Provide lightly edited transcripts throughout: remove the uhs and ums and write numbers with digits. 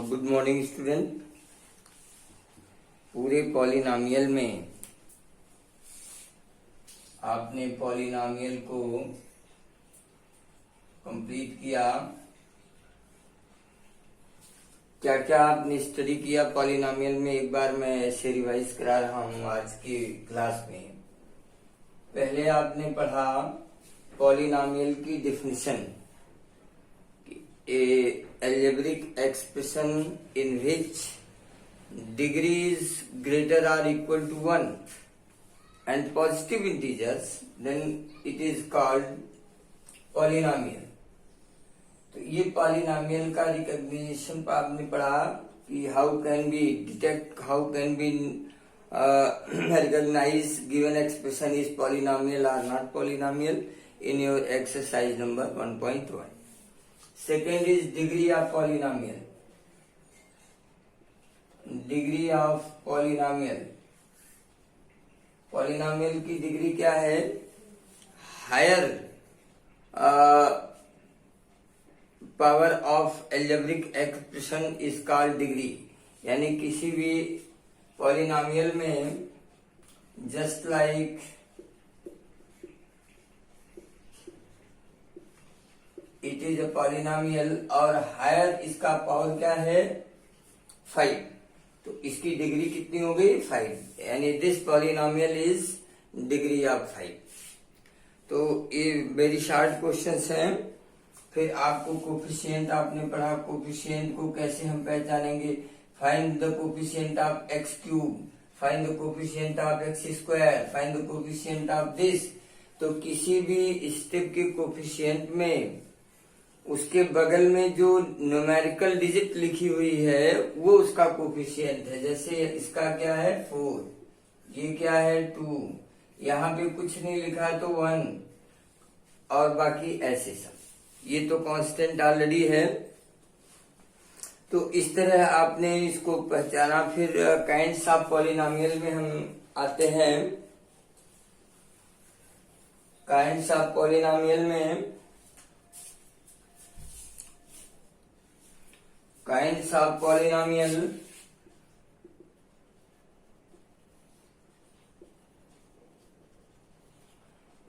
Good morning student. पूरे polynomial में आपने पॉलिनॉमियल को कंप्लीट किया। क्या क्या आपने स्टडी किया पॉलिनॉमियल में, एक बार मैं ऐसे रिवाइज करा रहा हूं आज की क्लास में। पहले आपने पढ़ा पॉलिनॉमियल की definition, a algebraic expression in which degrees greater or equal to 1 and positive integers, then it is called polynomial। तो ये पॉलिनॉमियल का रिकॉग्निशन पर आपने पढ़ा कि how can be detect, how can be recognize given expression is polynomial or not polynomial in your exercise number 1.1। Second is degree of polynomial। Degree of polynomial, polynomial की degree क्या है? Higher power of algebraic expression is called degree. यानी किसी भी polynomial में just like it is a polynomial और higher इसका power क्या है? 5। तो इसकी डिग्री कितनी हो गई? 5। यानी this polynomial is degree of 5। तो ये वेरी शार्ट क्वेश्चंस हैं। फिर आपको कोफिशिएंट आपने पढ़ा, कोफिशिएंट को कैसे हम पहचानेंगे? Find the coefficient of x cube, find the coefficient of x square, find the coefficient of this. तो किसी भी स्टेप के कोफिशिएंट में उसके बगल में जो न्यूमेरिकल डिजिट लिखी हुई है वो उसका कोफिशिएंट है। जैसे इसका क्या है? 4, ये क्या है? 2, यहाँ पे कुछ नहीं लिखा तो 1 और बाकी ऐसे सब। ये तो कांस्टेंट ऑलरेडी है। तो इस तरह आपने इसको पहचाना। फिर काइंड्स ऑफ पॉलिनॉमियल में हम आते हैं। काइंड्स ऑफ पॉलिनॉमियल में काइंड्स ऑफ पॉलिनॉमियल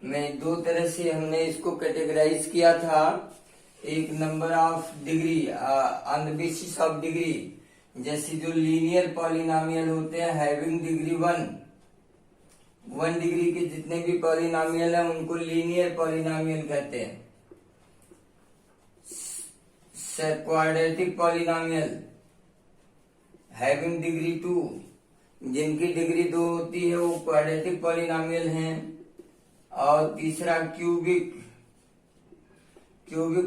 में दो तरह से हमने इसको कैटेगराइज किया था। एक number of degree, on the basis of degree. जैसे जो लीनियर पॉलिनॉमियल होते हैं हैविंग डिग्री 1 डिग्री के जितने भी पॉलिनॉमियल हैं उनको लीनियर पॉलिनॉमियल कहते हैं। क्वाड्रेटिक पॉलिनॉमियल हैविंग डिग्री 2, जिनकी डिग्री 2 होती है वो क्वाड्रेटिक पॉलिनॉमियल हैं। और तीसरा क्यूबिक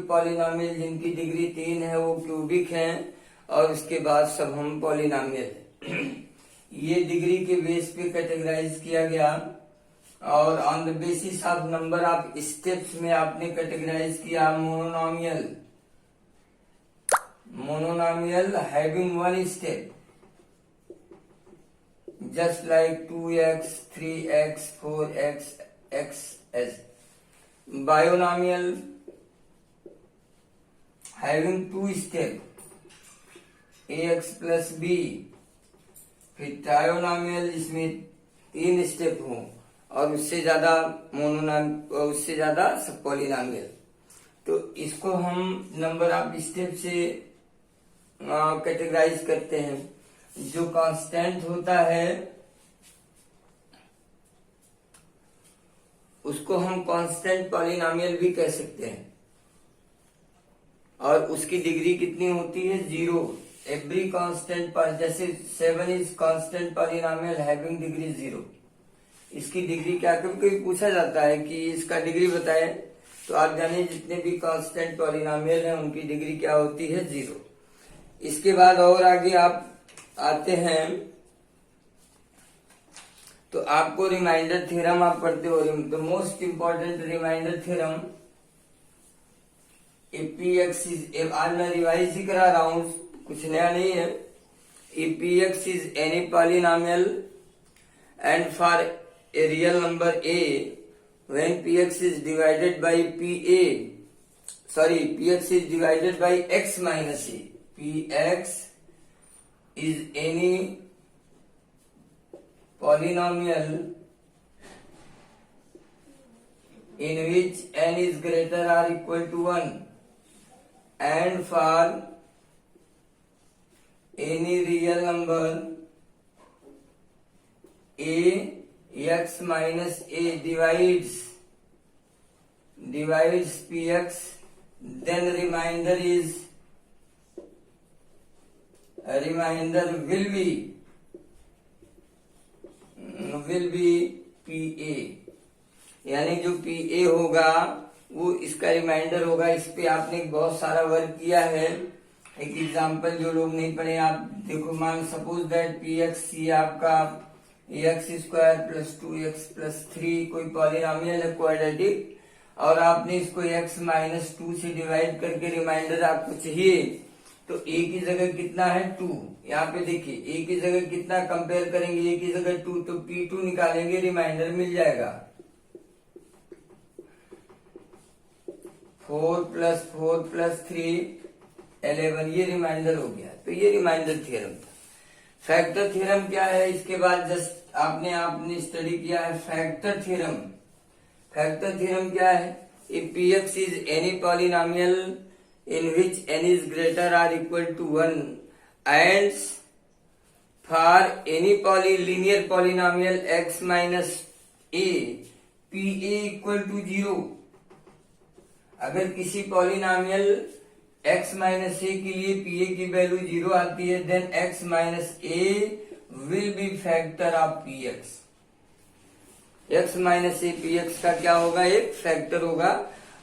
पॉलिनॉमियल, जिनकी डिग्री 3 है वो क्यूबिक हैं। और उसके बाद सब हम पॉलिनॉमियल। ये डिग्री के बेस पे कैटेगराइज किया गया। और on the basis of number of steps में आपने कैटेगराइज किया monomial having 1 step, just like 2x, 3x, 4x, xs। Binomial having 2 step, ax plus b। फिर ट्रायोनॉमियल जिसमें 3 स्टेप हो और उससे ज्यादा सब पॉलिनॉमियल। तो इसको हम नंबर ऑफ स्टेप से कैटेगराइज करते हैं। जो कांस्टेंट होता है उसको हम कांस्टेंट पॉलिनॉमियल भी कह सकते हैं। और उसकी डिग्री कितनी होती है? 0। एवरी कांस्टेंट पर, जैसे 7 is constant polynomial having degree 0। इसकी डिग्री क्या? कभी पूछा जाता है कि इसका डिग्री बताए, तो आप जानिए जितने भी कांस्टेंट पॉलिनॉमियल हैं उनकी डिग्री क्या होती है? 0। इसके बाद और आगे आप आते हैं तो आपको रिमाइंडर थ्योरम आप पढ़ते हो। The most important remainder theorem, px is, आज मैं रिवाइज ही करा रहा हूं, कुछ नया नहीं है। px is any polynomial and for a real number a when px is divided by px is divided by x minus a, px is any polynomial in which n is greater or equal to 1 and for any real number a x minus a divides px, then remainder will be pa, यानी जो pa होगा वो इसका reminder होगा। इस पे आपने बहुत सारा वर्क किया है। एक एग्जांपल जो लोग नहीं पढ़े आप देखो, मान सपोज दैट पी एक्स सी आपका x square plus 2x plus 3 कोई पॉलिनॉमियल है क्वाड्रेटिक, और आपने इसको x माइनस 2 से डिवाइड करके रिमाइंडर आपको चाहिए, तो a की जगह कितना है 2। यहाँ पे देखिए a की जगह कितना कंपेयर करेंगे, a की जगह 2 तो p2 निकालेंगे, रिमाइंडर मिल जाएगा 4 प्लस 3 11, ये रिमाइंडर हो गया। तो ये रिमाइंडर थ्योरम था। फैक्टर थ्योरम क्या है, इसके बाद जस्ट आपने स्टडी किया है फैक्टर थ्योरम। फैक्टर थ्योरम क्या है, if px is any polynomial in which n is greater और equal to 1 and for any linear polynomial x minus a pa equal to 0। अगर किसी पॉलिनॉमियल x माइनस ए के लिए pa की value 0 आती है, then x minus A will be factor of px। x minus A px का क्या होगा, एक फैक्टर होगा,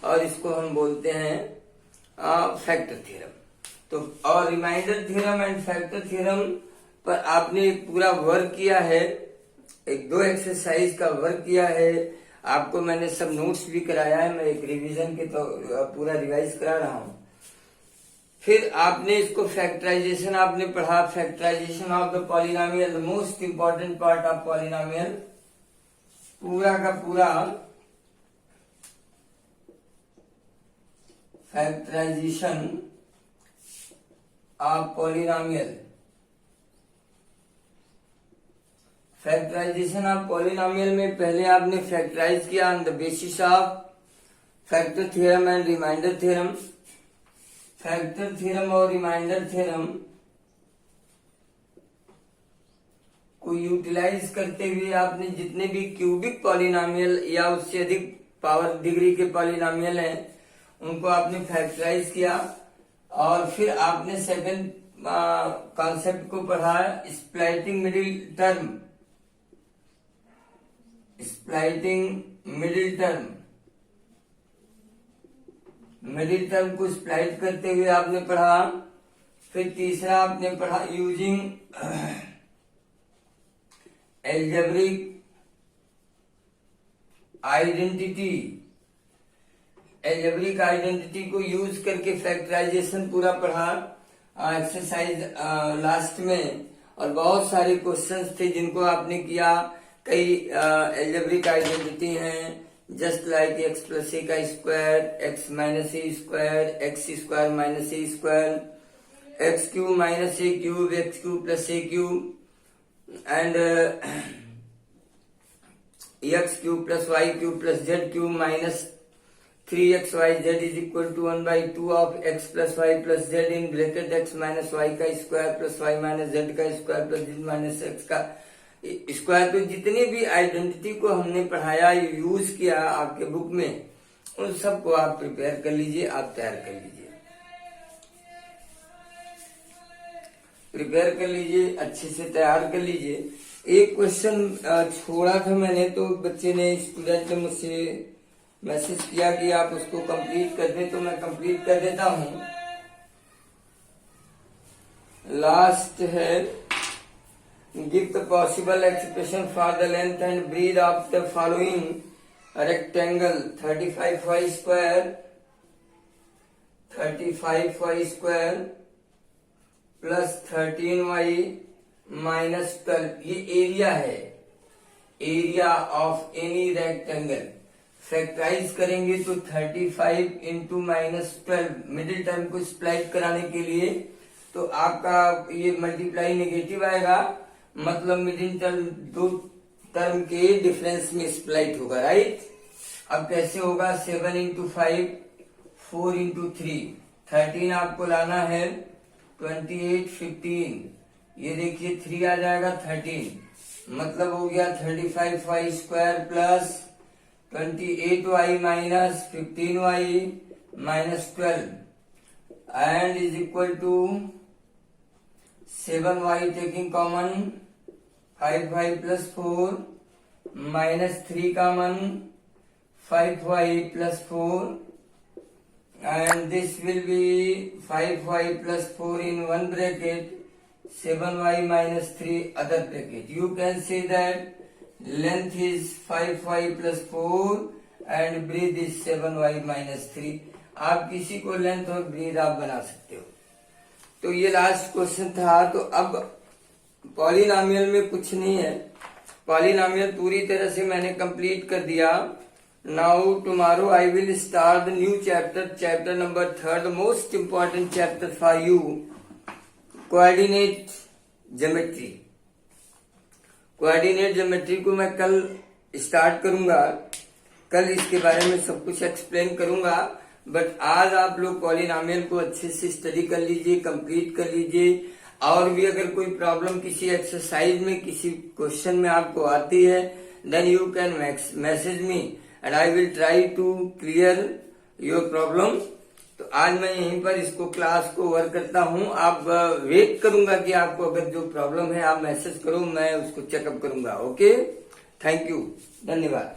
और इसको हम बोलते हैं फैक्टर थ्योरम। तो और remainder theorem and factor theorem पर आपने पूरा वर्क किया है, एक 2 एक्सरसाइज का वर्क किया है। आपको मैंने सब नोट्स भी कराया है, मैं एक रिवीजन के तो पूरा रिवाइज करा रहा हूं। फिर आपने इसको फैक्टराइजेशन आपने पढ़ा, factorization of the polynomial, the most important part of polynomial, पूरा का पूरा factorization of polynomial. Factorization of polynomial में पहले आपने फैक्टराइज किया on the basis of factor theorem and remainder theorem. Factor theorem और रिमाइंडर थ्योरम को यूटिलाइज करते हुए आपने जितने भी क्यूबिक पॉलिनॉमियल या उससे अधिक पावर डिग्री के पॉलिनॉमियल हैं उनको आपने फैक्टराइज किया, और फिर आपने सेकंड कॉन्सेप्ट को पढ़ा स्प्लाइटिंग मिडिल टर्म। मिडिल टर्म को स्प्लाइट करते हुए आपने पढ़ा। फिर तीसरा आपने पढ़ा using algebraic identity. Algebraic identity को यूज करके फैक्टराइजेशन पूरा पढ़ा एक्सरसाइज लास्ट में, और बहुत सारे क्वेश्चंस थे जिनको आपने किया। कई एल्जेब्रिक आइडेंटिटी हैं, just like x plus a का square, x minus a square, x square minus a square, x cube minus a cube, x cube plus a cube, and x cube plus y cube plus z cube minus 3xyz is equal to 1/2 of x plus y plus z in bracket x minus y का square plus y minus z का square plus z minus x का square. तो जितनी भी identity को हमने पढ़ाया use किया आपके बुक में, उन सबको आप प्रिपेयर कर लीजिए, आप तैयार कर लीजिए, प्रिपेयर कर लीजिए, अच्छे से तैयार कर लीजिए। एक क्वेश्चन छोड़ा था मैंने, तो बच्चे ने स्टूडेंट ने मुझसे मैसेज किया कि आप उसको कंप्लीट कर दें, तो मैं कंप्लीट कर देता हूं। लास्ट है give the possible expression for the length and breadth of the following rectangle 35y square plus 13y minus 12। ये एरिया है, area of any rectangle. Factorize करेंगे तो 35 इंटू माइनस 12, मिडिल टर्म को स्प्लाइट कराने के लिए तो आपका ये मल्टीप्लाई नेगेटिव आएगा, मतलब मिड इन टर्म दो टर्म के डिफरेंस में स्प्लाइट होगा, राइट। अब कैसे होगा, 7 इंटू 5, 4 इंटू 3, 13 आपको लाना है, 28, 15, ये देखिए 3 आ जाएगा 13, मतलब हो गया 35y square plus 28y minus 15y minus 12 and is equal to 7y taking common, 5y plus 4 minus 3 common, 5y plus 4 and this will be 5y plus 4 in one bracket, 7y minus 3 other bracket. You can say that length is 5y plus 4 and breadth is 7y minus 3. आप किसी को length और breathe आप बना सकते हो। तो ये लास्ट क्वेश्चन था। तो अब पॉलिनॉमियल में कुछ नहीं है, पॉलिनॉमियल पूरी तरह से मैंने कंप्लीट कर दिया। Now tomorrow I will start the new chapter, chapter number 3, the most important chapter for you, coordinate geometry. Coordinate geometry को मैं कल स्टार्ट करूंगा, कल इसके बारे में सब कुछ एक्सप्लेन करूंगा। बट आज आप लोग पॉलिनॉमियल को अच्छे से स्टडी कर लीजिए, कंप्लीट कर लीजिए। और भी अगर कोई प्रॉब्लम किसी एक्सरसाइज में, किसी क्वेश्चन में आपको आती है, then you can message me and I will try to clear your problem. तो आज मैं यहीं पर इसको क्लास को वर्क करता हूँ। आप वेट करूंगा कि आपको अगर जो प्रॉब्लम है आप मैसेज करो, मैं उसको चेकअप करूंगा। ओके, थैंक यू, धन्यवाद।